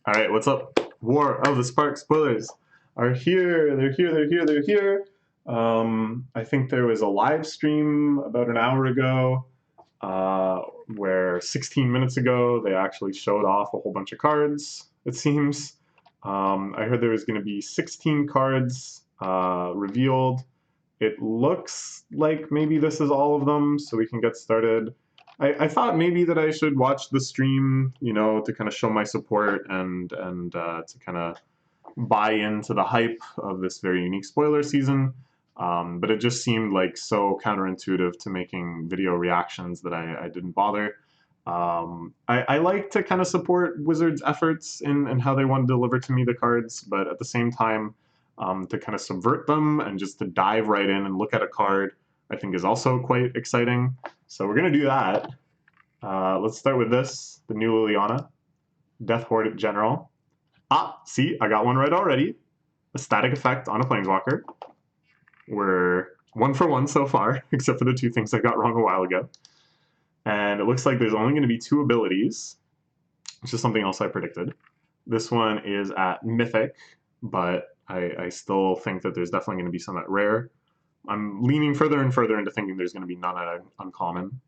All right, what's up? War of the Spark spoilers are here. They're here. They're here. They're here. I think there was a live stream about an hour ago where 16 minutes ago they actually showed off a whole bunch of cards, it seems. I heard there was going to be 16 cards revealed. It looks like maybe this is all of them, so we can get started. I thought maybe that I should watch the stream, you know, to kind of show my support and to kind of buy into the hype of this very unique spoiler season. But it just seemed like so counterintuitive to making video reactions that I didn't bother. I like to kind of support Wizards' efforts in how they want to deliver to me the cards, but at the same time, to kind of subvert them and just to dive right in and look at a card, I think is also quite exciting. So we're going to do that. Let's start with this, the new Liliana, Death Horde General. Ah, see, I got one right already. A static effect on a Planeswalker. We're 1 for 1 so far, except for the 2 things I got wrong a while ago. And it looks like there's only going to be 2 abilities, which is something else I predicted. This one is at Mythic, but I still think that there's definitely going to be some at Rare. I'm leaning further and further into thinking there's going to be none at Uncommon.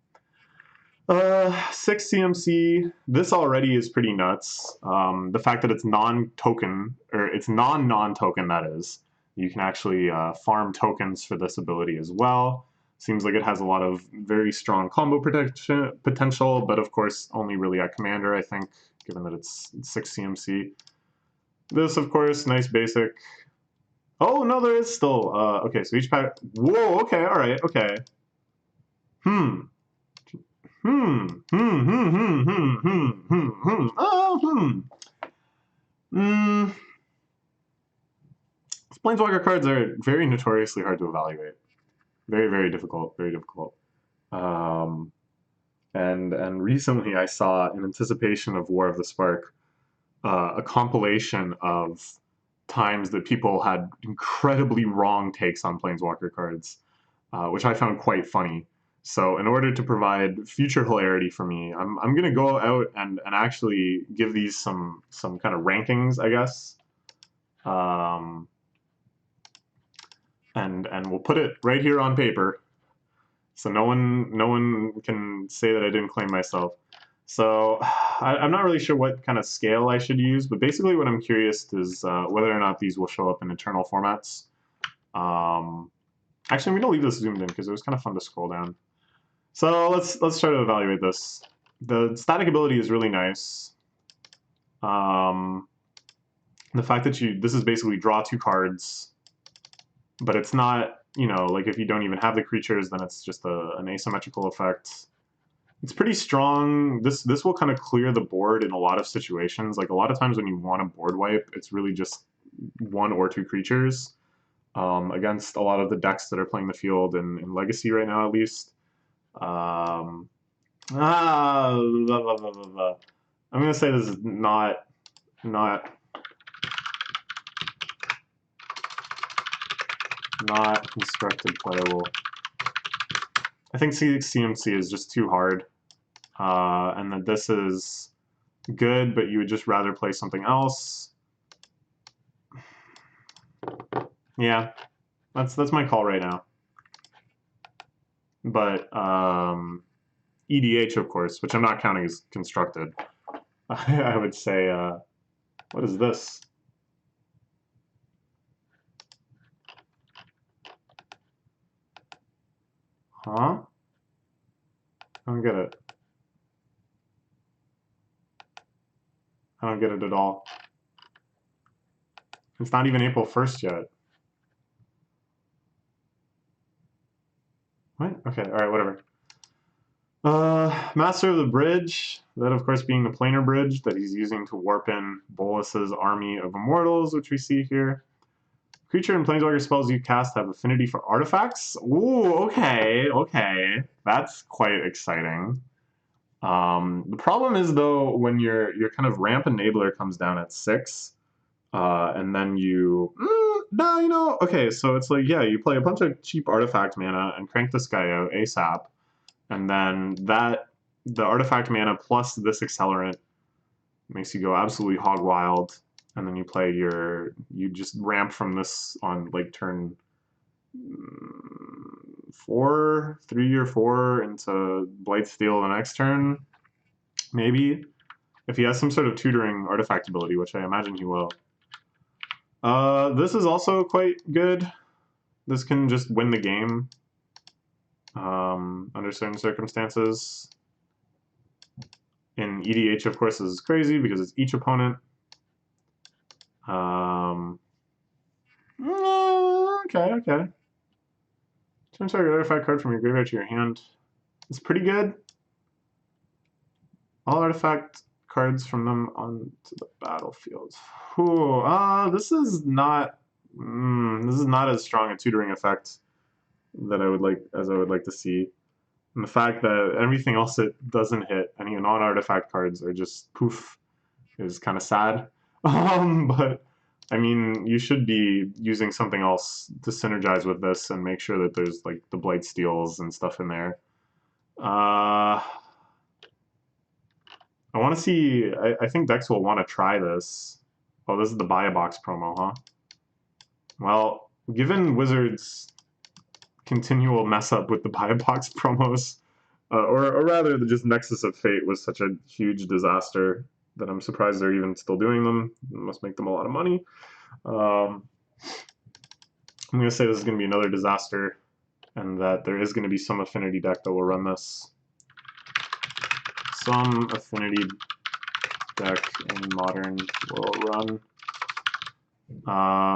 6 CMC. This already is pretty nuts. The fact that it's non-token, or it's non-token, that is. You can actually farm tokens for this ability as well. Seems like it has a lot of very strong combo potential, but of course only really at Commander, I think, given that it's 6 CMC. This, of course, nice basic. Oh, no, there is still. Okay, so each pack. Whoa, okay, all right, okay. Planeswalker cards are very notoriously hard to evaluate. Very, very difficult, very difficult. And recently I saw, in anticipation of War of the Spark, a compilation of times that people had incredibly wrong takes on Planeswalker cards, which I found quite funny. So in order to provide future hilarity for me, I'm going to go out and actually give these some kind of rankings, I guess. And we'll put it right here on paper, so no one can say that I didn't claim myself. So I'm not really sure what kind of scale I should use, but basically what I'm curious is whether or not these will show up in internal formats. Actually, I'm going to leave this zoomed in because it was kind of fun to scroll down. So let's try to evaluate this. The static ability is really nice. The fact that this is basically draw 2 cards, but it's not, you know, like if you don't even have the creatures, then it's just an asymmetrical effect. It's pretty strong. This will kind of clear the board in a lot of situations. Like a lot of times when you want a board wipe, it's really just 1 or 2 creatures against a lot of the decks that are playing the field in Legacy right now, at least. I'm gonna say this is not constructed playable. I think CMC is just too hard, and that this is good, but you would just rather play something else. Yeah, that's my call right now. But EDH, of course, which I'm not counting as constructed, I would say, what is this? Huh? I don't get it. I don't get it at all. It's not even April 1st yet. What? Okay, alright, whatever. Master of the Bridge, that of course being the planar bridge that he's using to warp in Bolas's army of immortals, which we see here. Creature and planeswalker spells you cast have affinity for artifacts. Ooh, okay. That's quite exciting. The problem is though, when your kind of ramp enabler comes down at 6, and then you no, you know, okay, so it's like, yeah, you play a bunch of cheap artifact mana and crank this guy out ASAP, and then the artifact mana plus this accelerant Makes you go absolutely hog wild, and then you play you just ramp from this on like turn 3 or 4 into Blightsteel the next turn, maybe. If he has some sort of tutoring artifact ability, which I imagine he will. This is also quite good. This can just win the game under certain circumstances. In EDH, of course, this is crazy because it's each opponent. Okay. Turn target artifact card from your graveyard to your hand. It's pretty good. All artifact cards from them onto the battlefield. This is not as strong a tutoring effect that I would like to see. And the fact that everything else it doesn't hit, any non-artifact cards are just poof, is kind of sad. But I mean, you should be using something else to synergize with this and make sure that there's like the Blightsteels and stuff in there. I want to see. I think decks will want to try this. Oh, this is the buy a box promo, huh? Well, given Wizards' continual mess up with the buy a box promos, or rather, just Nexus of Fate was such a huge disaster that I'm surprised they're even still doing them. It must make them a lot of money. I'm going to say this is going to be another disaster, and that there is going to be some affinity deck that will run this. Some affinity deck in Modern will run,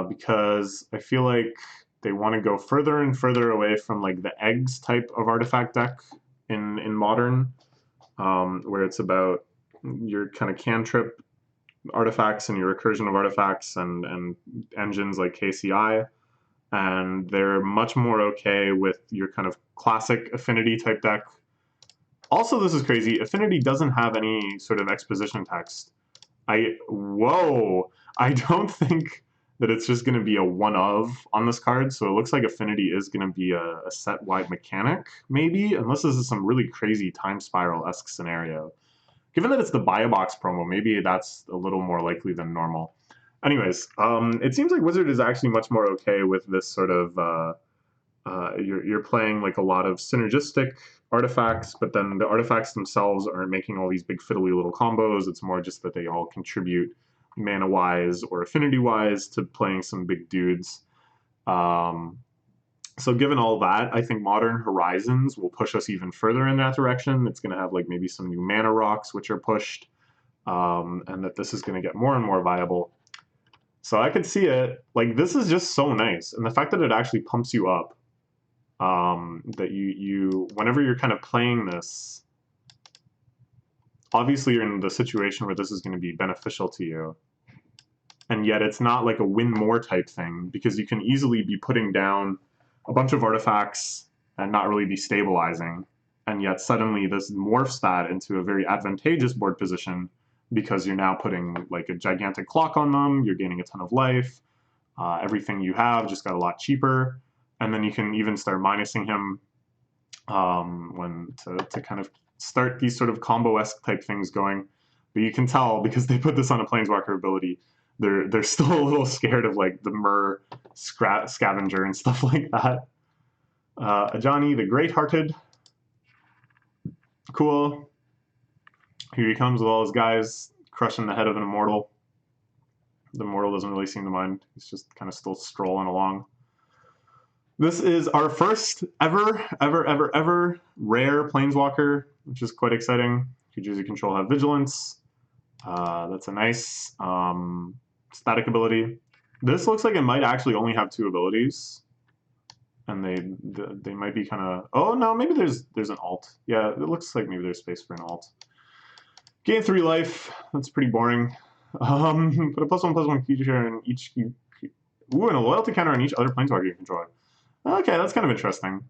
because I feel like they want to go further and further away from like the eggs type of artifact deck in Modern, where it's about your kind of cantrip artifacts and your recursion of artifacts and engines like KCI, and they're much more okay with your kind of classic affinity type deck. Also, this is crazy. Affinity doesn't have any sort of exposition text. I don't think that it's just going to be a one of on this card, so it looks like Affinity is going to be a set-wide mechanic, maybe, unless this is some really crazy Time Spiral-esque scenario. Given that it's the buy a box promo, maybe that's a little more likely than normal. Anyways, it seems like Wizard is actually much more okay with this sort of, you're playing like a lot of synergistic artifacts, but then the artifacts themselves aren't making all these big fiddly little combos. It's more just that they all contribute mana-wise or affinity-wise to playing some big dudes. So given all that, I think Modern Horizons will push us even further in that direction. It's going to have like maybe some new mana rocks which are pushed, and that this is going to get more and more viable. So I could see it. Like, this is just so nice. And the fact that it actually pumps you up, that you whenever you're kind of playing this, obviously you're in the situation where this is going to be beneficial to you. And yet it's not like a win more type thing, because you can easily be putting down a bunch of artifacts and not really be stabilizing. And yet suddenly this morphs that into a very advantageous board position, because you're now putting like a gigantic clock on them, you're gaining a ton of life, everything you have just got a lot cheaper, and then you can even start minusing him to kind of start these sort of combo-esque type things going. But you can tell, because they put this on a Planeswalker ability, they're still a little scared of like the Myr Scavenger and stuff like that. Ajani the Great-Hearted. Cool. Here he comes with all his guys crushing the head of an Immortal. The Immortal doesn't really seem to mind. He's just kind of still strolling along. This is our first ever rare Planeswalker, which is quite exciting. Creatures you control have Vigilance. That's a nice static ability. This looks like it might actually only have 2 abilities, and they might be kind of. Oh no, maybe there's an alt. Yeah, it looks like maybe there's space for an alt. Gain 3 life. That's pretty boring. Put a +1/+1 creature in each. Ooh, and a loyalty counter on each other Planeswalker you control. Okay, that's kind of interesting.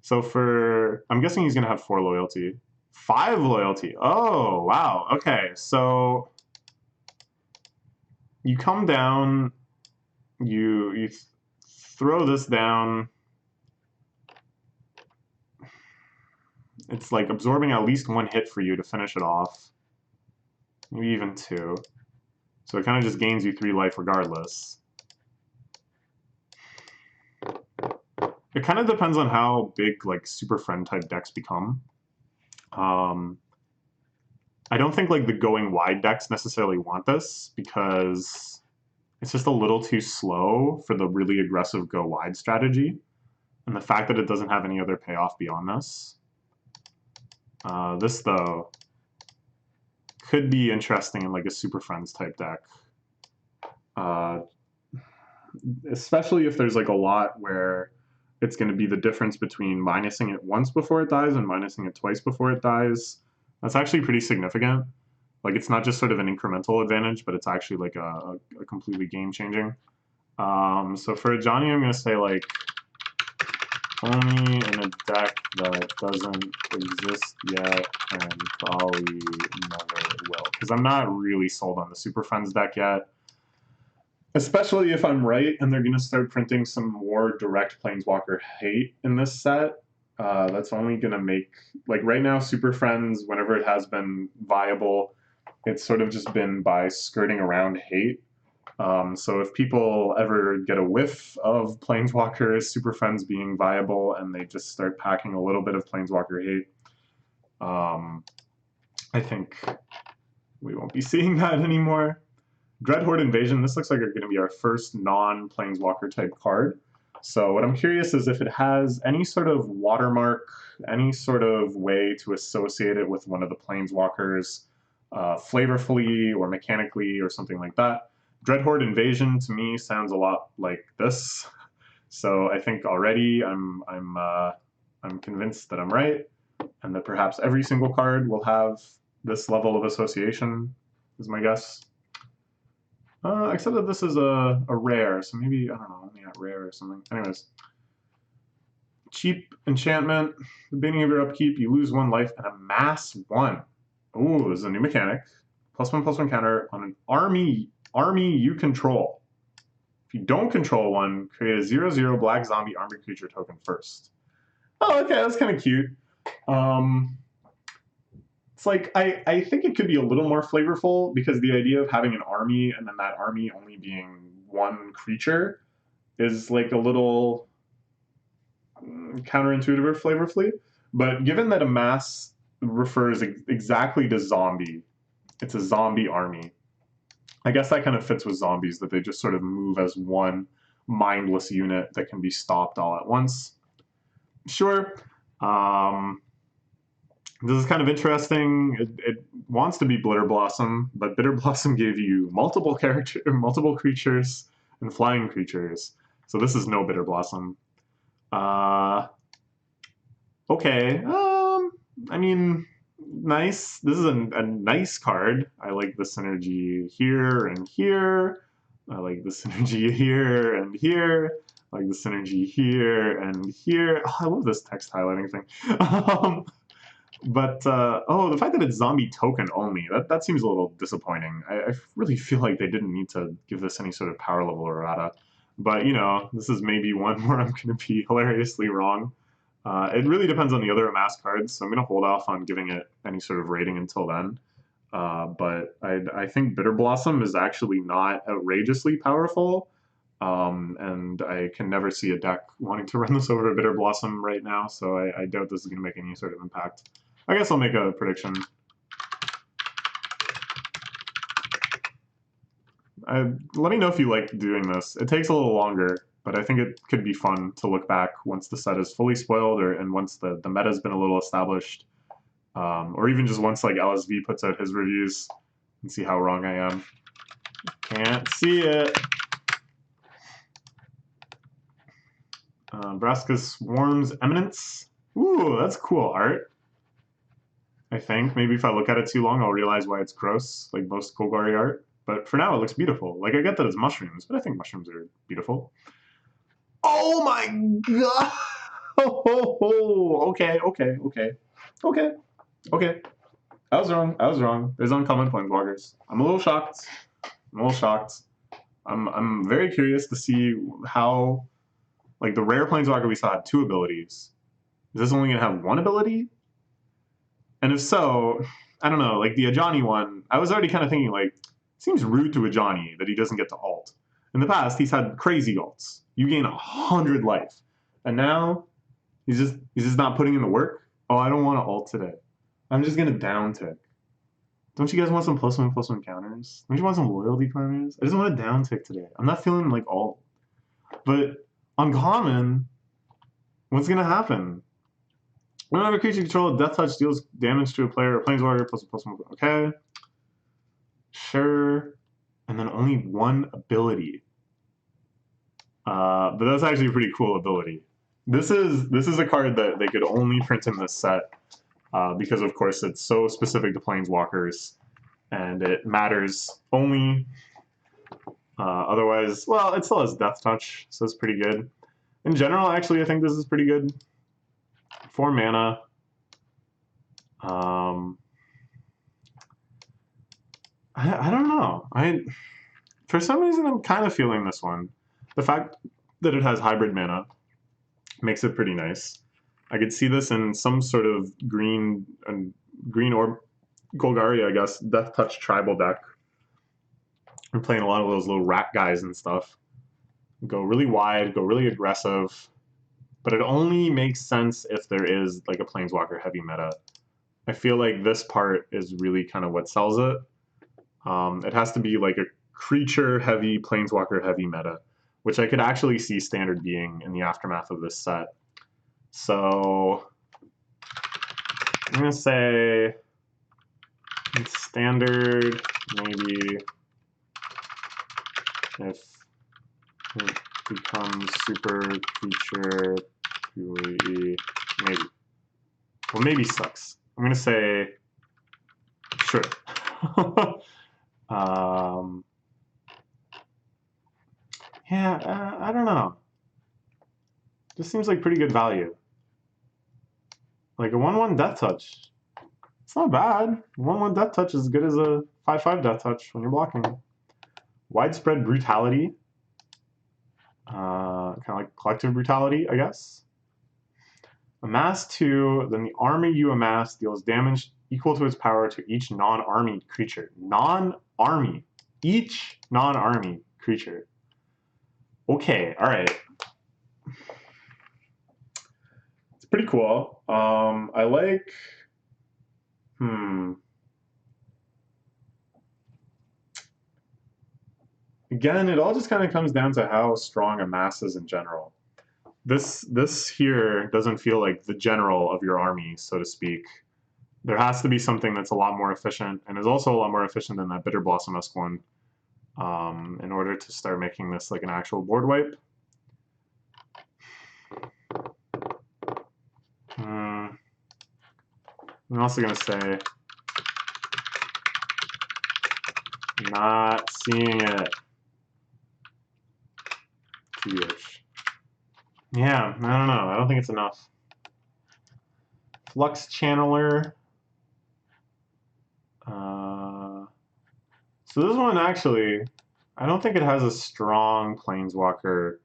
So I'm guessing he's gonna have 4 loyalty. 5 loyalty. Oh, wow. Okay, so you come down, you throw this down. It's like absorbing at least 1 hit for you to finish it off. maybe even 2. So it kind of just gains you 3 life regardless. It kind of depends on how big like super friend type decks become. I don't think like the going wide decks necessarily want this because it's just a little too slow for the really aggressive go wide strategy. And the fact that it doesn't have any other payoff beyond this. This though could be interesting in like a super friends type deck. Especially if there's like a lot where it's going to be the difference between minusing it once before it dies and minusing it twice before it dies. That's actually pretty significant. Like it's not just sort of an incremental advantage, but it's actually like a completely game changing. So for Johnny, I'm going to say like only in a deck that doesn't exist yet and probably never will. Because I'm not really sold on the Super Friends deck yet. Especially if I'm right and they're going to start printing some more direct Planeswalker hate in this set. That's only going to make, like right now, Super Friends, whenever it has been viable, it's sort of just been by skirting around hate. So if people ever get a whiff of Planeswalkers, Super Friends being viable, and they just start packing a little bit of Planeswalker hate, I think we won't be seeing that anymore. Dread Horde Invasion, this looks like it's going to be our first non-Planeswalker type card. So what I'm curious is if it has any sort of watermark, any sort of way to associate it with one of the Planeswalkers, flavorfully or mechanically or something like that. Dread Horde Invasion to me sounds a lot like this. So I think already I'm convinced that I'm right, and that perhaps every single card will have this level of association, is my guess. Except that this is a rare, so maybe, I don't know, only at rare or something. Anyways. Cheap enchantment. At the beginning of your upkeep, you lose 1 life and amass 1. Ooh, this is a new mechanic. +1/+1 counter on an army you control. If you don't control one, create a 0/0 black zombie armored creature token first. Oh, okay, that's kind of cute. It's like, I think it could be a little more flavorful because the idea of having an army and then that army only being 1 creature is like a little counterintuitive or flavorfully. But given that amass refers exactly to zombie, it's a zombie army, I guess that kind of fits with zombies, that they just sort of move as 1 mindless unit that can be stopped all at once. Sure. This is kind of interesting. It wants to be Bitter Blossom, but Bitter Blossom gave you multiple creatures and flying creatures. So this is no Bitter Blossom. Okay. I mean, nice. This is a nice card. I like the synergy here and here. I like the synergy here and here. I like the synergy here and here. Oh, I love this text highlighting thing. But the fact that it's zombie token only, that seems a little disappointing. I really feel like they didn't need to give this any sort of power level errata. But, you know, this is maybe one where I'm going to be hilariously wrong. It really depends on the other Amass cards, so I'm going to hold off on giving it any sort of rating until then. But I think Bitter Blossom is actually not outrageously powerful. And I can never see a deck wanting to run this over Bitter Blossom right now, so I doubt this is going to make any sort of impact. I guess I'll make a prediction. Let me know if you like doing this. It takes a little longer, but I think it could be fun to look back once the set is fully spoiled, and once the meta's been a little established, or even just once like LSV puts out his reviews and see how wrong I am. Can't see it. Braska Swarm's Eminence. Ooh, that's cool art. I think. Maybe if I look at it too long, I'll realize why it's gross, like most Golgari art. But for now, it looks beautiful. Like, I get that it's mushrooms, but I think mushrooms are beautiful. Oh my god! Okay. I was wrong. There's uncommon Planeswalkers. I'm a little shocked. I'm very curious to see how, like, the rare Planeswalker we saw had 2 abilities. Is this only going to have 1 ability? And if so, I don't know, like the Ajani one, I was already kind of thinking, like, seems rude to Ajani that he doesn't get to ult. In the past, he's had crazy ults. You gain 100 life. And now, he's just not putting in the work. Oh, I don't want to ult today. I'm just going to down tick. Don't you guys want some +1/+1 counters? Don't you want some loyalty counters? I just want to down tick today. I'm not feeling like ult. But uncommon, what's going to happen? Whenever a creature you control death touch deals damage to a player or planeswalker +1/+1. Okay. Sure. And then only one ability. But that's actually a pretty cool ability. This is a card that they could only print in this set because, of course, it's so specific to planeswalkers, and it matters only. Otherwise, well, it still has death touch, so it's pretty good. In general, actually, I think this is pretty good. 4 mana. I don't know. For some reason, I'm kind of feeling this one. The fact that it has hybrid mana makes it pretty nice. I could see this in some sort of green or Golgari, I guess, Death Touch tribal deck. We're playing a lot of those little rat guys and stuff. Go really wide, go really aggressive. But it only makes sense if there is like a Planeswalker heavy meta. I feel like this part is really kind of what sells it. It has to be like a creature heavy, Planeswalker heavy meta, which I could actually see standard being in the aftermath of this set. So I'm going to say it's standard, maybe if it becomes super creature PvE, maybe. Well, maybe sucks. I'm going to say sure. Yeah, I don't know. This seems like pretty good value. Like a 1/1 Death Touch. It's not bad. 1/1 Death Touch is as good as a 5/5 Death Touch when you're blocking. Widespread Brutality. Kind of like Collective Brutality, I guess. Amass 2, then the army you amass deals damage equal to its power to each non-army creature. Non-army. Each non-army creature. Okay, alright. It's pretty cool. I like... Again, it all just kind of comes down to how strong Amass is in general. This here doesn't feel like the general of your army, so to speak. There has to be something that's a lot more efficient, and is also a lot more efficient than that Bitter Blossom-esque one, in order to start making this like an actual board wipe. I'm also going to say, not seeing it. Too-ish. Yeah, I don't know. I don't think it's enough. Lux Chandler. So this one actually, I don't think it has a strong Planeswalker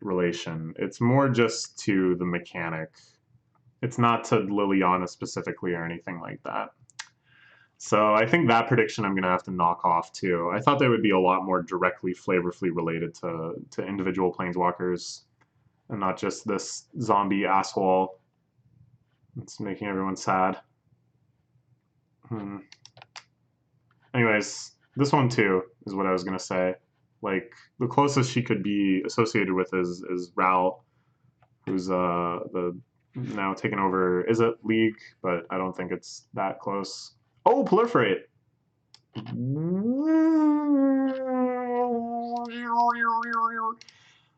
relation. It's more just to the mechanic. It's not to Liliana specifically or anything like that. So I think that prediction I'm going to have to knock off too. I thought they would be a lot more directly flavorfully related to individual Planeswalkers and not just this zombie asshole that's making everyone sad. Anyways, this one too is what I was going to say. Like, the closest she could be associated with is Ral, who's the now taken over, is it League, but I don't think it's that close. Oh, Proliferate!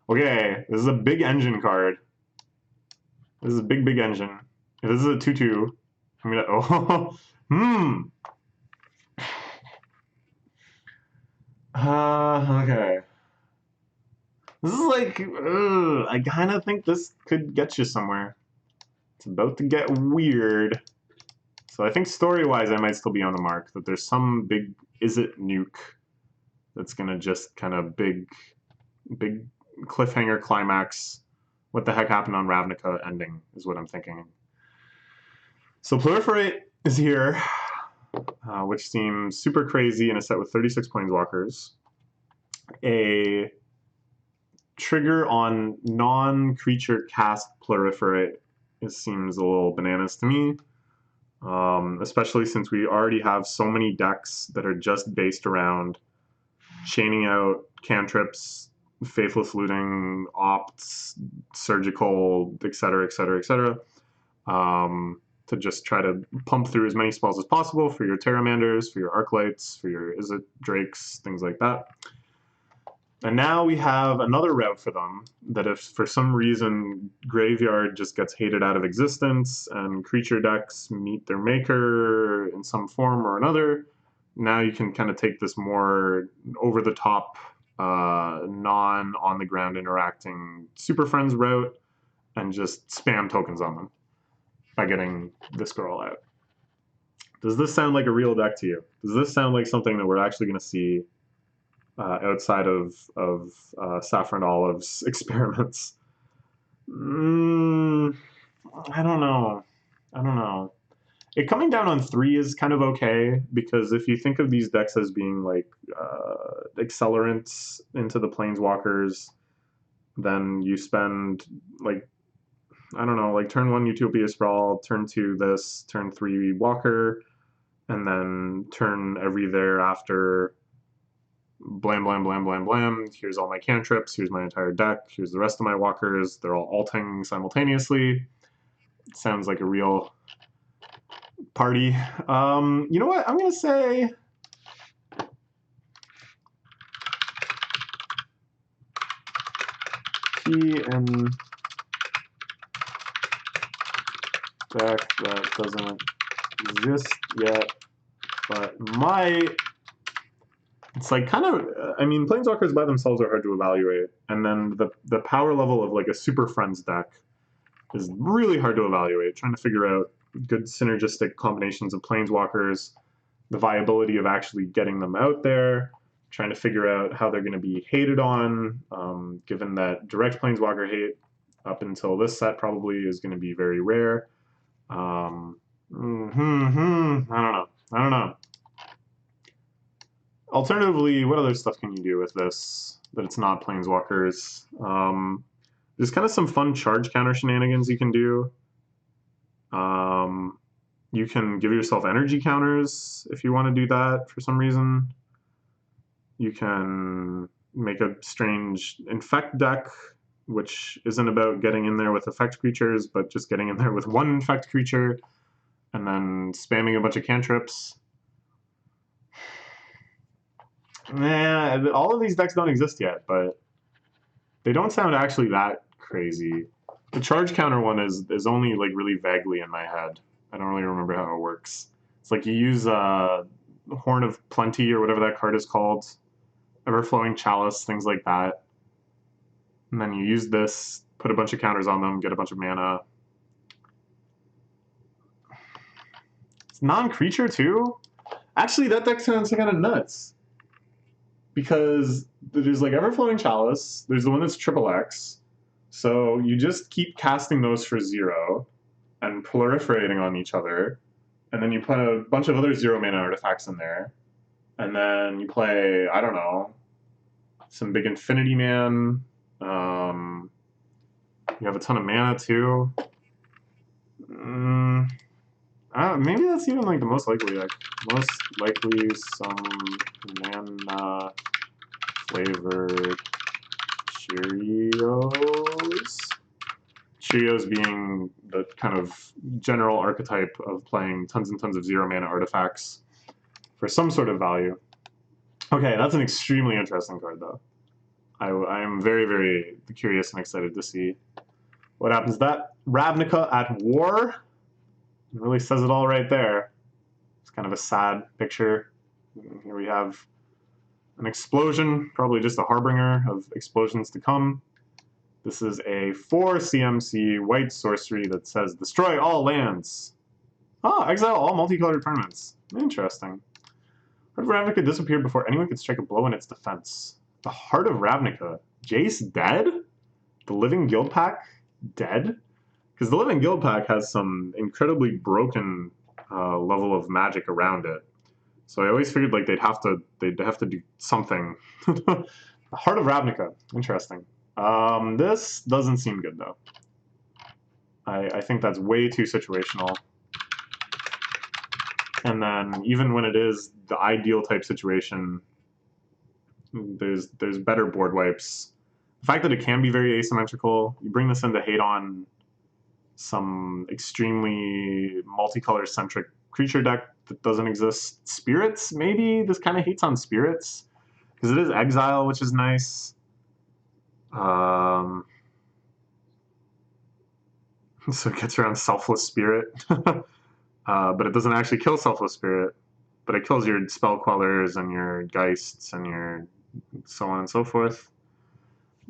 Okay, this is a big engine card. This is a big engine. If this is a 2/2, I'm gonna, okay. This is like, I kind of think this could get you somewhere. It's about to get weird. So I think story-wise, I might still be on the mark. That there's some big is-it nuke that's gonna just kind of big cliffhanger climax. What the heck happened on Ravnica ending is what I'm thinking. So Proliferate is here. which seems super crazy in a set with 36 planeswalkers. A trigger on non-creature cast proliferate seems a little bananas to me, especially since we already have so many decks that are just based around chaining out cantrips, faithless looting, opts, surgical, etc., etc., etc., to just try to pump through as many spells as possible for your Terramanders, for your Arclights, for your Izzet Drakes, things like that. And now we have another route for them, that if for some reason Graveyard just gets hated out of existence and creature decks meet their maker in some form or another, now you can kind of take this more over-the-top, non-on-the-ground interacting Super Friends route and just spam tokens on them by getting the scroll out. Does this sound like a real deck to you? Does this sound like something that we're actually going to see outside of Saffron Olive's experiments? I don't know. I don't know. It coming down on 3 is kind of okay, because if you think of these decks as being like accelerants into the Planeswalkers, then you spend like, I don't know, like turn 1 Utopia Sprawl, turn 2 this, turn 3 Walker, and then turn every thereafter blam, blam, blam, blam, blam. Here's all my cantrips, here's my entire deck, here's the rest of my walkers. They're all alting simultaneously. It sounds like a real party. You know what? I'm going to say P in deck that doesn't exist yet, but might. It's like kind of, I mean, Planeswalkers by themselves are hard to evaluate, and then the power level of like a Super Friends deck is really hard to evaluate, trying to figure out good synergistic combinations of Planeswalkers, the viability of actually getting them out there, trying to figure out how they're going to be hated on, given that direct Planeswalker hate up until this set probably is going to be very rare. I don't know. I don't know. Alternatively, what other stuff can you do with this that it's not Planeswalkers? There's kind of some fun charge counter shenanigans you can do. You can give yourself energy counters if you want to do that for some reason. You can make a strange infect deck, which isn't about getting in there with effect creatures, but just getting in there with one infect creature and then spamming a bunch of cantrips. Nah, all of these decks don't exist yet, but they don't sound actually that crazy. The charge counter one is only like really vaguely in my head. I don't really remember how it works. It's like you use Horn of Plenty or whatever that card is called, Everflowing Chalice, things like that. And then you use this, put a bunch of counters on them, get a bunch of mana. It's non-creature too? Actually, that deck sounds kind of nuts. Because there's like Everflowing Chalice, there's the one that's XXX, so you just keep casting those for 0 and proliferating on each other, and then you put a bunch of other 0 mana artifacts in there, and then you play, I don't know, some big Infinity Man, you have a ton of mana too. Maybe that's even like the most likely deck. Most likely some mana flavored Cheerios. Cheerios being the kind of general archetype of playing tons and tons of 0 mana artifacts for some sort of value. Okay, that's an extremely interesting card though. I am very, very curious and excited to see what happens to that. Ravnica at war. It really says it all right there. It's kind of a sad picture. Here we have an explosion, probably just a harbinger of explosions to come. This is a 4 CMC white sorcery that says destroy all lands. Oh, exile all multicolored permanents. Interesting. Heart of Ravnica disappeared before anyone could strike a blow in its defense. The Heart of Ravnica. Jace dead? The Living Guild Pack dead? Because the Living Guild Pack has some incredibly broken level of magic around it. So I always figured like they'd have to do something. Heart of Ravnica, interesting. This doesn't seem good though. I think that's way too situational. And then even when it is the ideal type situation, there's better board wipes. The fact that it can be very asymmetrical, you bring this in to hate on some extremely multicolor centric creature deck that doesn't exist. Spirits, maybe? This kind of hates on spirits. Because it is exile, which is nice. So it gets around Selfless Spirit. But it doesn't actually kill Selfless Spirit. But it kills your Spell Quellers and your Geists and your so on and so forth.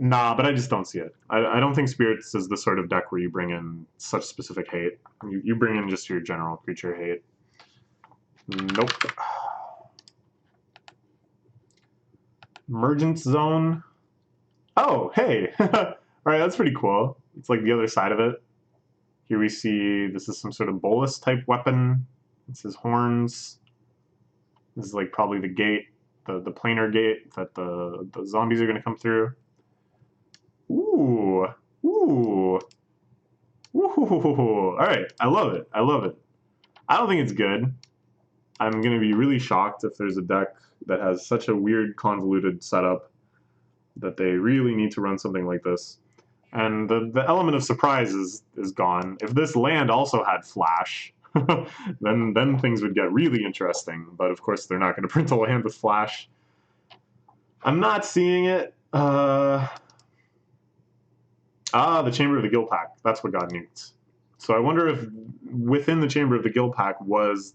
Nah, but I just don't see it. I don't think Spirits is the sort of deck where you bring in such specific hate. You bring in just your general creature hate. Nope. Emergent Zone. Oh, hey. Alright, that's pretty cool. It's like the other side of it. Here we see this is some sort of bolus type weapon. It says horns. This is like probably the gate, the planar gate that the zombies are going to come through. Ooh. Ooh. Ooh. Alright, I love it. I love it. I don't think it's good. I'm going to be really shocked if there's a deck that has such a weird, convoluted setup that they really need to run something like this. And the element of surprise is gone. If this land also had Flash, then things would get really interesting. But of course, they're not going to print a land with Flash. I'm not seeing it. The Chamber of the Guild Pack. That's what got nuked. So I wonder if within the Chamber of the Guild Pack was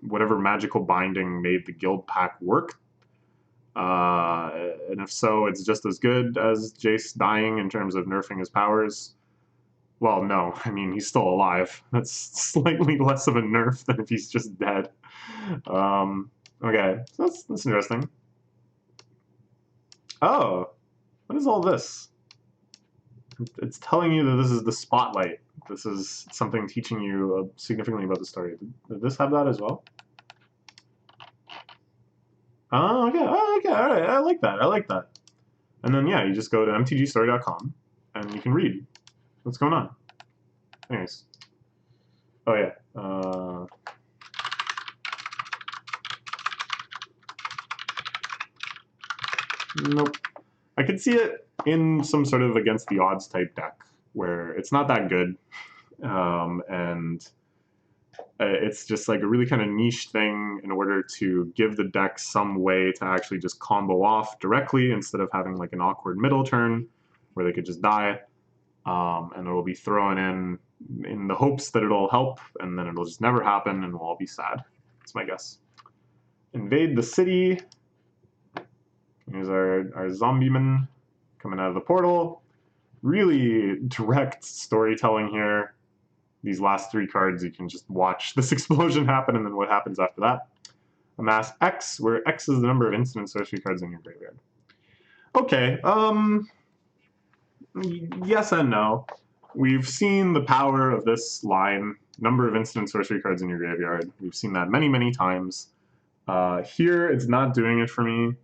whatever magical binding made the Guild Pack work. And if so, it's just as good as Jace dying in terms of nerfing his powers. Well, no. I mean, he's still alive. That's slightly less of a nerf than if he's just dead. Okay, so that's interesting. Oh, what is all this? It's telling you that this is the spotlight. This is something teaching you significantly about the story. Did this have that as well? Oh, okay. Oh, okay. All right. I like that. I like that. And then, yeah, you just go to mtgstory.com and you can read what's going on. Anyways. Oh, yeah. Nope. I could see it in some sort of against the odds type deck where it's not that good. And it's just like a really kind of niche thing in order to give the deck some way to actually just combo off directly instead of having like an awkward middle turn where they could just die. And it'll be thrown in the hopes that it'll help, and then it'll just never happen and we'll all be sad. That's my guess. Invade the city. Here's our zombie-man coming out of the portal. Really direct storytelling here. These last three cards, you can just watch this explosion happen and then what happens after that. Amass X, where X is the number of instant sorcery cards in your graveyard. Okay, yes and no. We've seen the power of this line, number of instant sorcery cards in your graveyard. We've seen that many, many times. Here, it's not doing it for me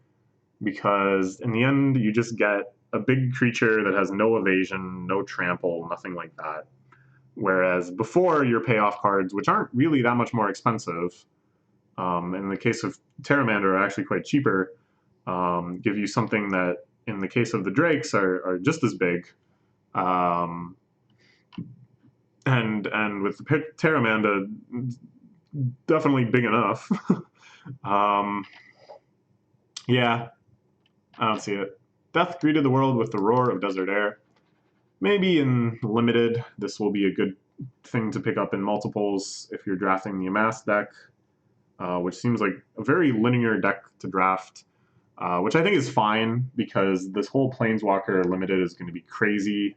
because in the end, you just get a big creature that has no evasion, no trample, nothing like that. Whereas before, your payoff cards, which aren't really that much more expensive, in the case of Terramander are actually quite cheaper, give you something that, in the case of the Drakes, are just as big. And with the Terramander, definitely big enough. Yeah, I don't see it. Death greeted the world with the roar of desert air. Maybe in limited, this will be a good thing to pick up in multiples if you're drafting the Amass deck, which seems like a very linear deck to draft, which I think is fine because this whole Planeswalker limited is going to be crazy.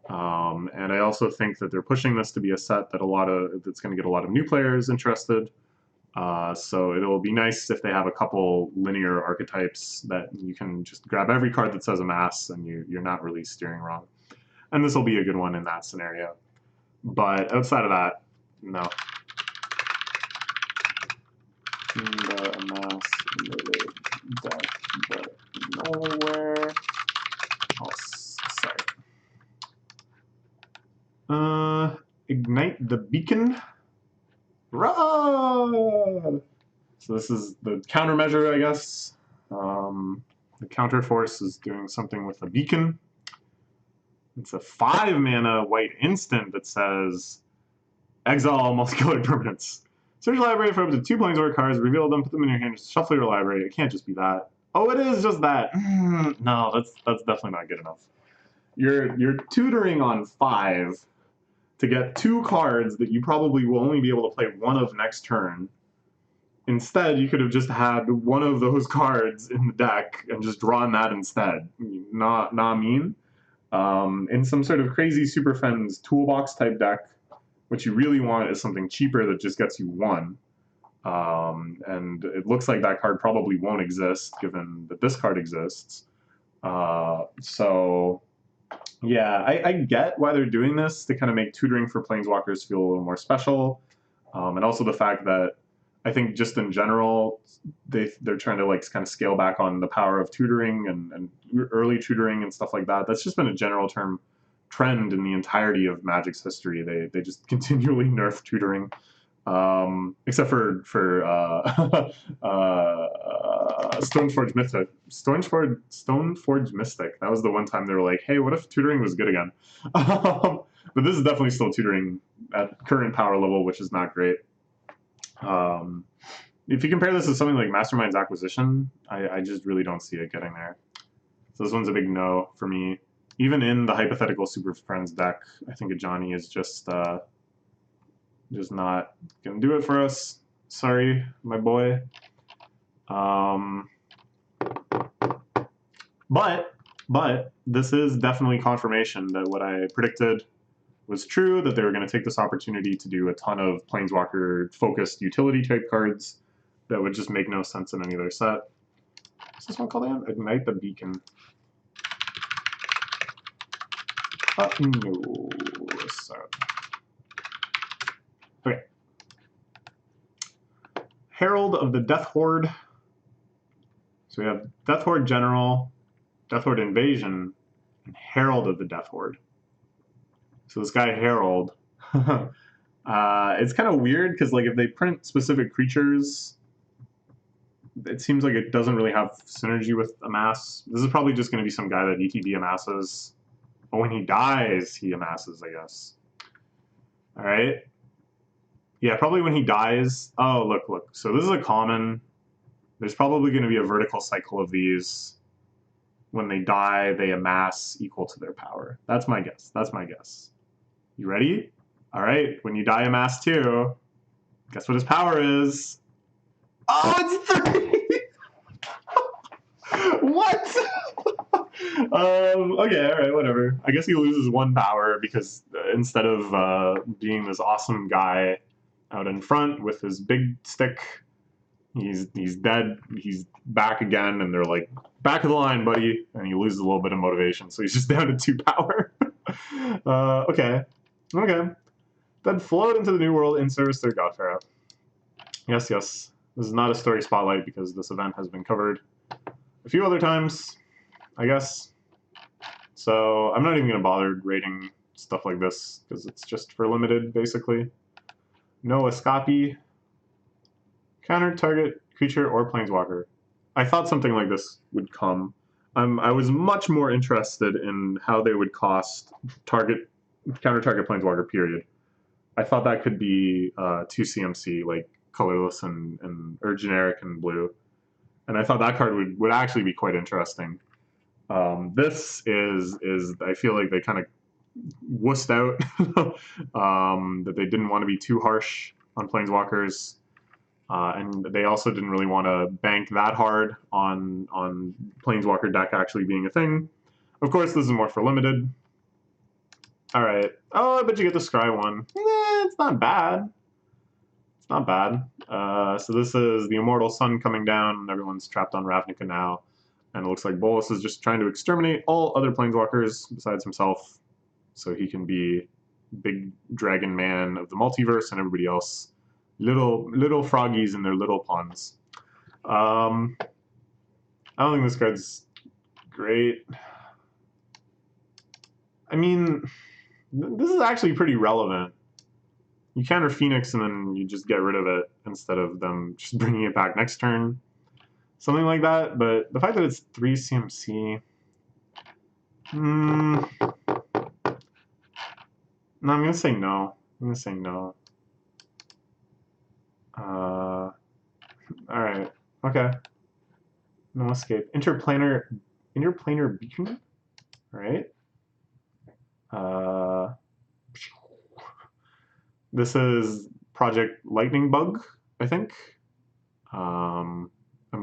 And I also think that they're pushing this to be a set that that's going to get a lot of new players interested. So it'll be nice if they have a couple linear archetypes that you can just grab every card that says Amass and you're not really steering wrong. And this will be a good one in that scenario. But outside of that, no. where? Oh, sorry. Ignite the beacon. Run! So this is the countermeasure, I guess. The counter force is doing something with the beacon. It's a 5-mana white instant that says exile all multicolored permanents. Search your library for up to 2 Planeswalker cards, reveal them, put them in your hand, shuffle your library. It can't just be that. Oh, it is just that. No, that's definitely not good enough. You're tutoring on 5 to get 2 cards that you probably will only be able to play one of next turn. Instead, you could have just had one of those cards in the deck and just drawn that instead. Not mean. In some sort of crazy Super Friends toolbox type deck, what you really want is something cheaper that just gets you 1. And it looks like that card probably won't exist, given that this card exists. So, yeah, I get why they're doing this, to kind of make tutoring for Planeswalkers feel a little more special. And also the fact that I think just in general, they're trying to like kind of scale back on the power of tutoring and early tutoring and stuff like that. That's just been a general trend in the entirety of Magic's history. They just continually nerf tutoring, except for Stoneforge Mystic. Stoneforge Mystic. That was the one time they were like, "Hey, what if tutoring was good again?" But this is definitely still tutoring at current power level, which is not great. If you compare this to something like Mastermind's Acquisition, I just really don't see it getting there. So this one's a big no for me. Even in the hypothetical Super Friends deck, I think a Johnny is just not gonna do it for us. Sorry, my boy. But this is definitely confirmation that what I predicted was true, that they were going to take this opportunity to do a ton of Planeswalker-focused utility-type cards that would just make no sense in any other set. What's this one called again? Ignite the Beacon. No. Sorry. Okay. Herald of the Death Horde. So we have Death Horde General, Death Horde Invasion, and Herald of the Death Horde. So this guy Herald, it's kind of weird because like if they print specific creatures, it seems like it doesn't really have synergy with Amass. This is probably just going to be some guy that ETB amasses. But when he dies, he amasses, I guess. All right. Yeah, probably when he dies. Oh, look. So this is a common. There's probably going to be a vertical cycle of these. When they die, they amass equal to their power. That's my guess. You ready? All right. When you die, amass 2. Guess what his power is? Oh, it's 3! What? Okay, all right, whatever. I guess he loses 1 power because instead of being this awesome guy out in front with his big stick, he's dead. He's back again, and they're like, "Back of the line, buddy," and he loses a little bit of motivation, so he's just down to 2 power. Okay. Then float into the new world in service to God Pharaoh. Yes. This is not a story spotlight because this event has been covered a few other times, I guess. So I'm not even going to bother rating stuff like this because it's just for limited, basically. No escape. Counter target creature or planeswalker. I thought something like this would come. I was much more interested in how they would cost counter target planeswalker, period. I thought that could be 2 CMC, like colorless or generic and blue. And I thought that card would actually be quite interesting. This is I feel like they kind of wussed out that they didn't want to be too harsh on planeswalkers. And they also didn't really want to bank that hard on Planeswalker deck actually being a thing. Of course, this is more for limited. All right. Oh, I bet you get the Scry one. It's not bad. So this is the Immortal Sun coming down. Everyone's trapped on Ravnica now. And it looks like Bolas is just trying to exterminate all other Planeswalkers besides himself, so he can be big dragon man of the multiverse and everybody else. Little froggies and their little pawns. I don't think this card's great. I mean, this is actually pretty relevant. You counter Phoenix and then you just get rid of it instead of them just bringing it back next turn. Something like that, but the fact that it's 3 CMC... no, I'm going to say no. I'm going to say no. Alright, okay. No escape. Interplanar beacon? Alright. This is Project Lightning Bug, I think. I'm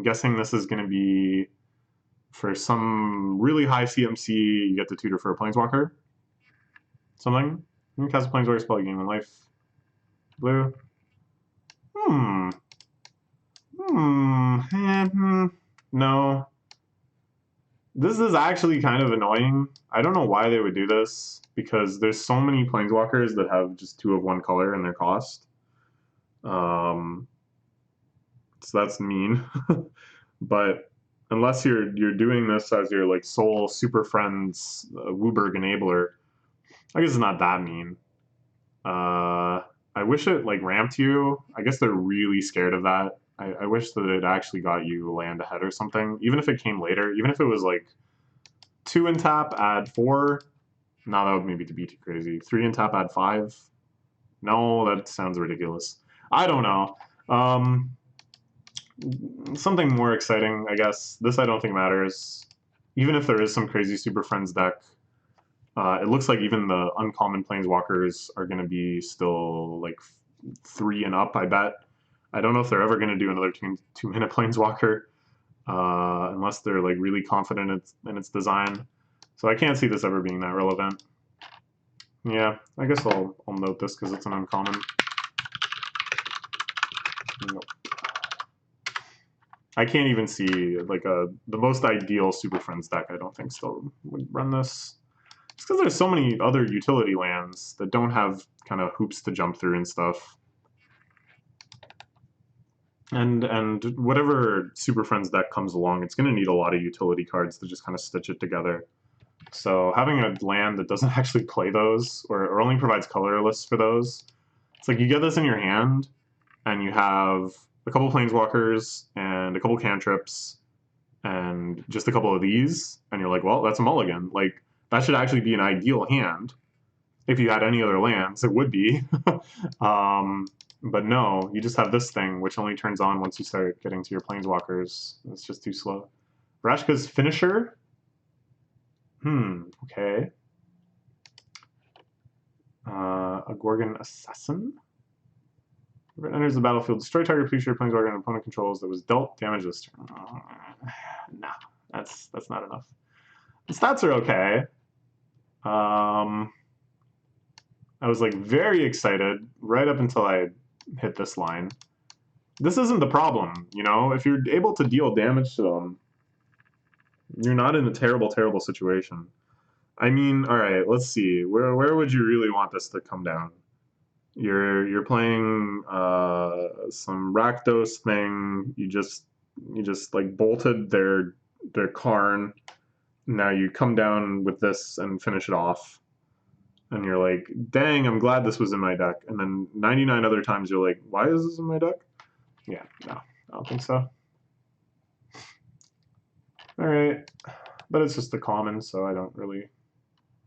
guessing this is going to be for some really high CMC, you get to tutor for a Planeswalker. Something. You can cast a Planeswalker spell, gain 1 life. Blue. No. This is actually kind of annoying. I don't know why they would do this, because there's so many Planeswalkers that have just 2 of 1 color in their cost. So that's mean. But unless you're doing this as your like sole Super Friends Wooburg enabler, I guess it's not that mean. I wish it like ramped you. I guess they're really scared of that. I wish that it actually got you land ahead or something. Even if it came later, even if it was like 2 in tap, add 4. No, that would maybe be too crazy. 3 in tap, add 5. No, that sounds ridiculous. I don't know. Something more exciting, I guess. This I don't think matters. Even if there is some crazy Super Friends deck, it looks like even the uncommon Planeswalkers are going to be still like 3 and up, I bet. I don't know if they're ever going to do another 2-mana Planeswalker, unless they're like really confident in its design. So I can't see this ever being that relevant. Yeah, I guess I'll note this because it's an uncommon. Nope. I can't even see like the most ideal Super Friends deck. I don't think still would run this. Just because there's so many other utility lands that don't have kind of hoops to jump through and stuff. And whatever Super Friends deck comes along, it's going to need a lot of utility cards to just kind of stitch it together. So having a land that doesn't actually play those, or only provides colorless for those, it's like you get this in your hand, and you have a couple Planeswalkers, and a couple cantrips, and just a couple of these, and you're like, well, that's a mulligan. Like, that should actually be an ideal hand. If you had any other lands, it would be. But no, you just have this thing, which only turns on once you start getting to your Planeswalkers. It's just too slow. Braska's Finisher? Okay. A Gorgon Assassin? If it enters the battlefield, destroy target creature Planeswalker and opponent controls that was dealt damage this turn. Nah, that's not enough. The stats are okay. I was like very excited right up until I hit this line. This isn't the problem, you know? If you're able to deal damage to them, you're not in a terrible, terrible situation. I mean, all right, let's see. Where would you really want this to come down? You're playing some Rakdos thing. You just like bolted their Karn. Now you come down with this and finish it off. And you're like, dang, I'm glad this was in my deck. And then 99 other times you're like, why is this in my deck? Yeah, no, I don't think so. All right, but it's just the common, so I don't really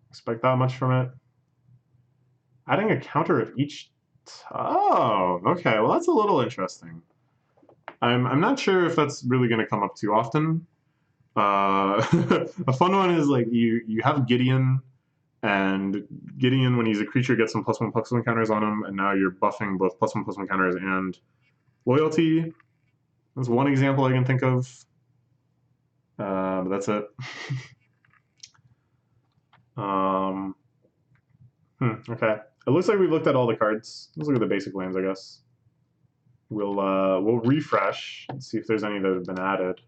expect that much from it. Adding a counter of each... Oh, okay, well that's a little interesting. I'm not sure if that's really going to come up too often. A fun one is like you have Gideon, and Gideon, when he's a creature, gets some +1/+1 counters on him, and now you're buffing both +1/+1 counters and loyalty. That's one example I can think of. But that's it. Okay. It looks like we've looked at all the cards. Let's look at the basic lands, I guess. We'll refresh and see if there's any that have been added.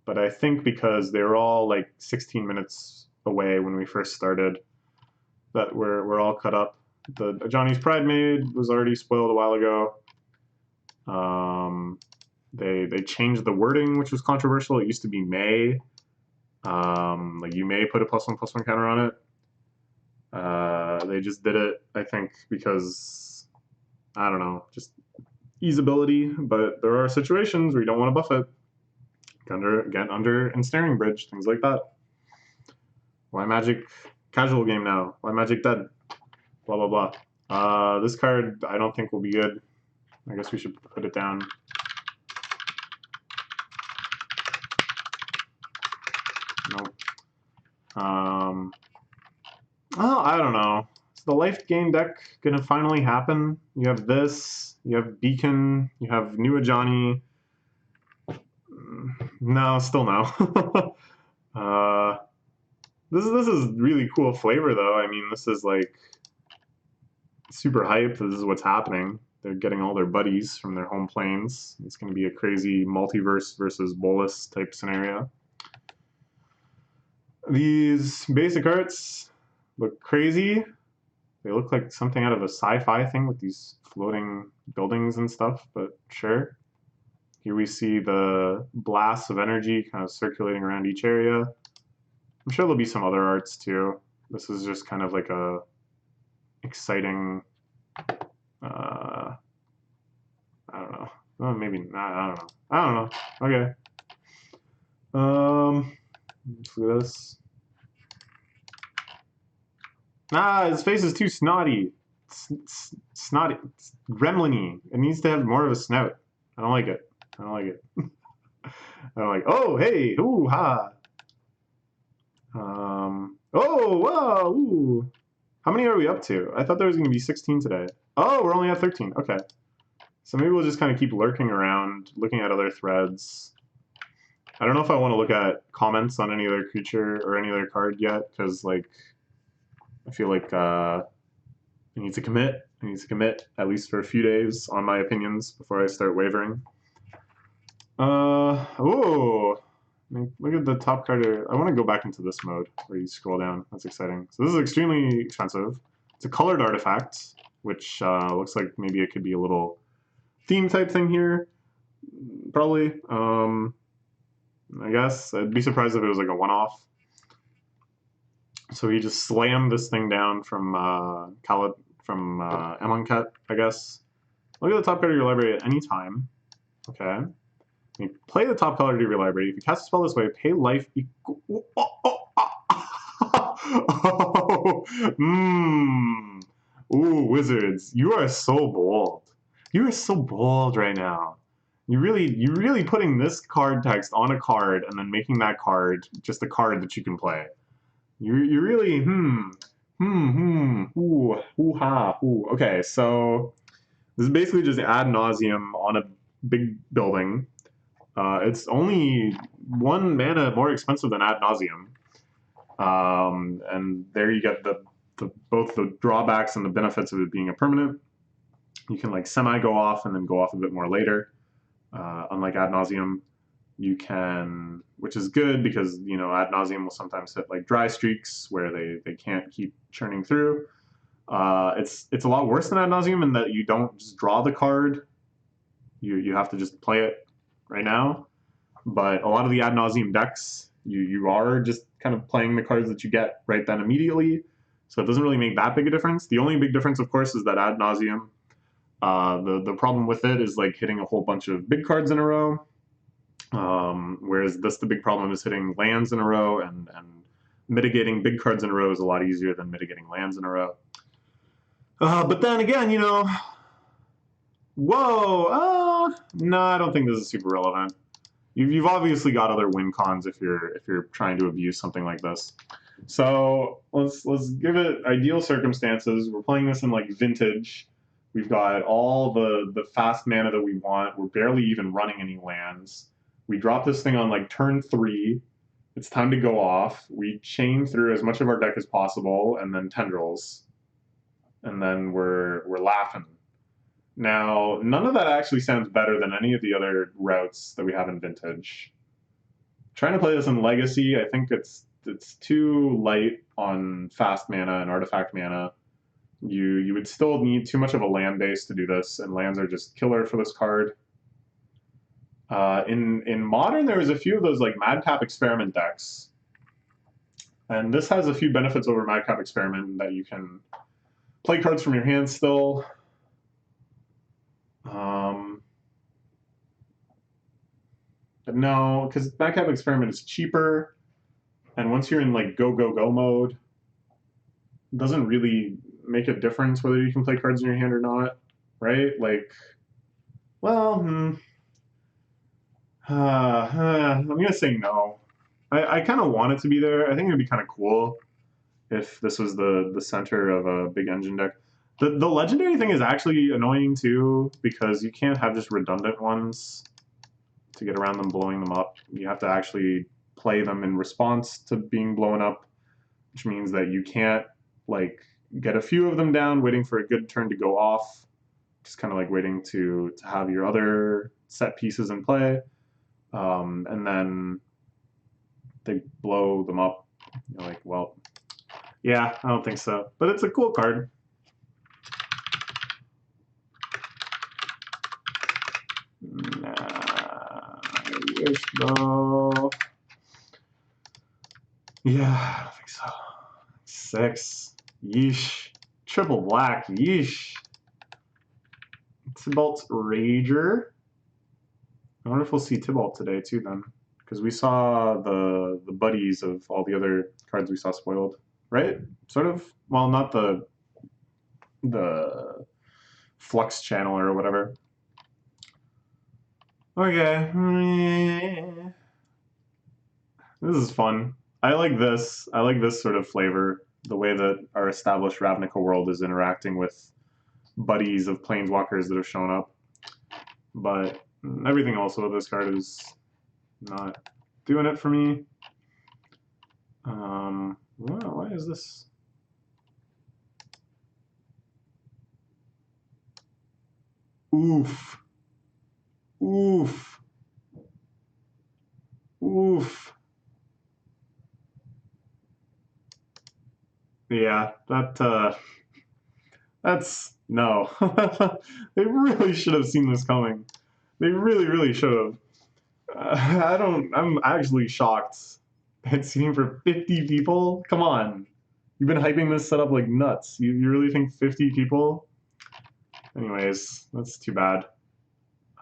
But I think because they were all like 16 minutes away when we first started, that we're all cut up. The Johnny's Pride Maid was already spoiled a while ago. They changed the wording, which was controversial. It used to be May, Like you may put a +1/+1 counter on it. They just did it, I think, because, I don't know, just easeability, but there are situations where you don't want to buff it. Get under ensnaring bridge, things like that. Why Magic casual game now? Why Magic dead? Blah, blah, blah. This card I don't think will be good. I guess we should put it down. Nope. Oh, I don't know. Is the life gain deck gonna finally happen? You have this, you have Beacon, you have New Ajani. No, still no. This is really cool flavor though. I mean, this is like super hype. This is what's happening. They're getting all their buddies from their home planes. It's going to be a crazy multiverse versus Bolus type scenario. These basic arts look crazy. They look like something out of a sci-fi thing with these floating buildings and stuff, but sure. Here we see the blasts of energy kind of circulating around each area. I'm sure there'll be some other arts too. This is just kind of like a exciting, I don't know. Well, maybe not. I don't know. I don't know. Okay. Let's look at this. His face is too snotty. Snotty. It's gremlin-y. It needs to have more of a snout. I don't like it. I don't like it. I don't like, oh, hey, ooh, ha. Oh, wow, ooh. How many are we up to? I thought there was going to be 16 today. Oh, we're only at 13. Okay. So maybe we'll just kind of keep lurking around, looking at other threads. I don't know if I want to look at comments on any other creature or any other card yet, because, like, I feel like I need to commit. I need to commit, at least for a few days, on my opinions before I start wavering. Oh, look at the top card. I want to go back into this mode where you scroll down. That's exciting. So this is extremely expensive. It's a colored artifact, which looks like maybe it could be a little theme type thing here. Probably. I guess. I'd be surprised if it was like a one-off. So he just slammed this thing down from Amonkhet, I guess. Look at the top card of your library at any time. Okay. You play the top card of your library. If you cast a spell this way, pay life equal. Ooh, wizards! You are so bold. You are so bold right now. You're really putting this card text on a card and then making that card just a card that you can play. You really ooh. Okay, so this is basically just AdNauseam on a big building. It's only 1 mana more expensive than AdNauseam. And there you get both the drawbacks and the benefits of it being a permanent. You can like semi go off and then go off a bit more later. Unlike AdNauseam, you can, which is good because, you know, AdNauseam will sometimes hit like dry streaks where they can't keep churning through. It's a lot worse than AdNauseam in that you don't just draw the card. You have to just play it right now. But a lot of the AdNauseam decks, you are just kind of playing the cards that you get right then immediately. So it doesn't really make that big a difference. The only big difference, of course, is that AdNauseam, the problem with it is like hitting a whole bunch of big cards in a row. Whereas the big problem is hitting lands in a row, and mitigating big cards in a row is a lot easier than mitigating lands in a row. But then again, you know, whoa, no, I don't think this is super relevant. You've obviously got other win cons if you're trying to abuse something like this. So let's give it ideal circumstances. We're playing this in like vintage. We've got all the fast mana that we want. We're barely even running any lands. We drop this thing on like turn 3. It's time to go off. We chain through as much of our deck as possible, and then tendrils, and then we're laughing. Now, none of that actually sounds better than any of the other routes that we have in Vintage. Trying to play this in Legacy, I think it's too light on fast mana and artifact mana. You would still need too much of a land base to do this, and lands are just killer for this card. In Modern, there was a few of those like Madcap Experiment decks And this has a few benefits over Madcap Experiment, that you can play cards from your hand still. But no, because Madcap Experiment is cheaper, and once you're in like go go go mode, it doesn't really make a difference whether you can play cards in your hand or not, right? Like, well, I'm gonna say no. I kind of want it to be there. I think it'd be kind of cool if this was the center of a big engine deck. The legendary thing is actually annoying too, because you can't have just redundant ones to get around them blowing them up. You have to actually play them in response to being blown up, which means that you can't like get a few of them down waiting for a good turn to go off, just kind of like waiting to have your other set pieces in play, and then they blow them up. You're like, well, yeah, I don't think so, but it's a cool card. Nah, I wish though. Yeah, I don't think so. 6. Yeesh. Triple black. Yeesh. Tibalt Rager. I wonder if we'll see Tibalt today too then, because we saw the buddies of all the other cards we saw spoiled, right? Sort of. Well, not the Flux Chandler or whatever. Okay. This is fun. I like this. I like this sort of flavor. The way that our established Ravnica world is interacting with buddies of planeswalkers that have shown up. But everything else with this card is not doing it for me. Why is this? Oof. Oof. Oof. Yeah, that's no. They really should have seen this coming. They really, really should have. I'm actually shocked. It's seating for 50 people? Come on. You've been hyping this setup like nuts. You really think 50 people? Anyways, that's too bad.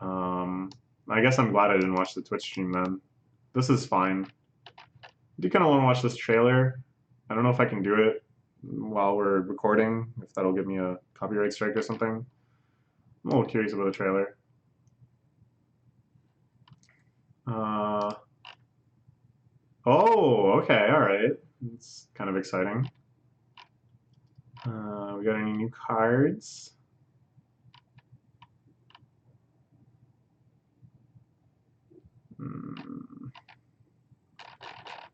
I guess I'm glad I didn't watch the Twitch stream then. This is fine. I do kind of want to watch this trailer. I don't know if I can do it while we're recording, if that'll give me a copyright strike or something. I'm a little curious about the trailer. Oh, okay, alright. It's kind of exciting. We got any new cards?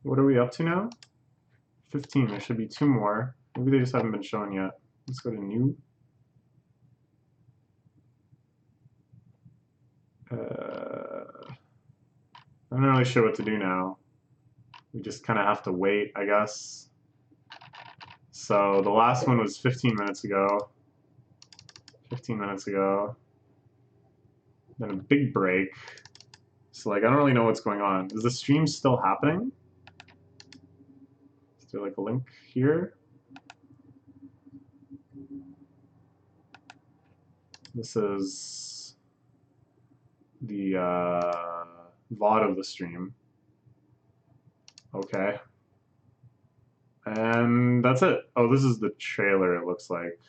What are we up to now? 15. There should be 2 more. Maybe they just haven't been shown yet. Let's go to new. I'm not really sure what to do now. We just kind of have to wait, I guess. So the last one was 15 minutes ago. 15 minutes ago. Then a big break. So like, I don't really know what's going on. Is the stream still happening? Is there like a link here? This is the VOD of the stream. Okay. And that's it. Oh, this is the trailer, it looks like.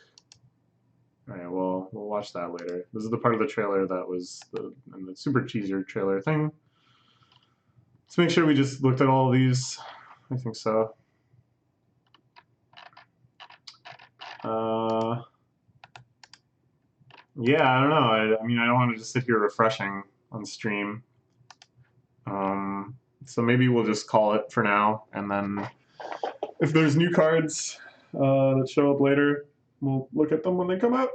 Alright, well, we'll watch that later. This is the part of the trailer that was the super teaser trailer thing. Let's make sure we just looked at all of these. I think so. Yeah, I don't know. I mean, I don't want to just sit here refreshing on stream. So maybe we'll just call it for now, and then if there's new cards that show up later, we'll look at them when they come out.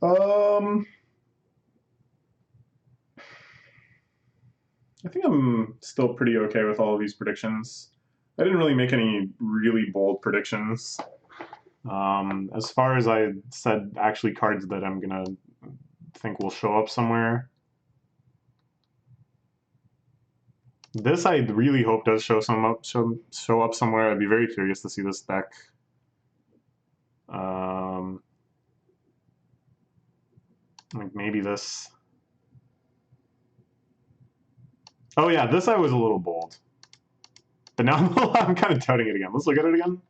I think I'm still pretty okay with all of these predictions. I didn't really make any really bold predictions. As far as I said, actually cards that I'm gonna think will show up somewhere. This I really hope does show up somewhere. I'd be very curious to see this deck. Like maybe this. Oh yeah, this I was a little bold. But now I'm kind of touting it again. Let's look at it again.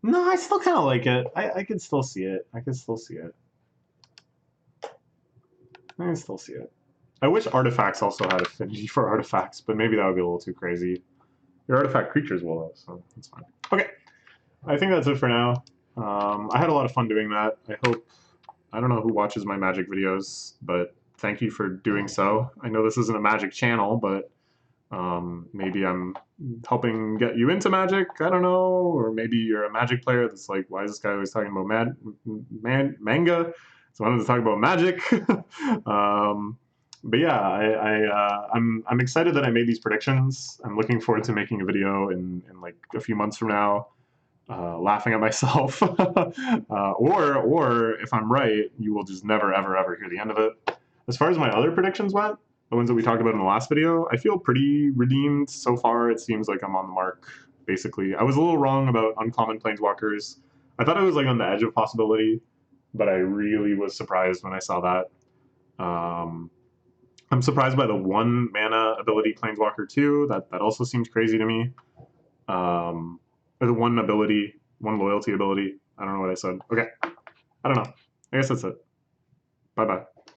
No, I still kind of like it. I can still see it. I can still see it. I can still see it. I wish artifacts also had affinity for artifacts, but maybe that would be a little too crazy. Your artifact creatures will though, so that's fine. Okay, I think that's it for now. I had a lot of fun doing that. I don't know who watches my Magic videos, but thank you for doing so. I know this isn't a Magic channel, but maybe I'm helping get you into Magic. I don't know, or maybe you're a Magic player that's like, why is this guy always talking about manga? So I wanted to talk about Magic. But yeah, I'm excited that I made these predictions. I'm looking forward to making a video in like a few months from now, laughing at myself. Or if I'm right, you will just never ever hear the end of it. As far as my other predictions went, the ones that we talked about in the last video, I feel pretty redeemed so far. It seems like I'm on the mark, basically. I was a little wrong about uncommon planeswalkers. I thought I was like on the edge of possibility, but I really was surprised when I saw that. I'm surprised by the 1 mana ability planeswalker too. That also seems crazy to me. Or the 1 ability, 1 loyalty ability. I don't know what I said. Okay, I don't know. I guess that's it. Bye bye.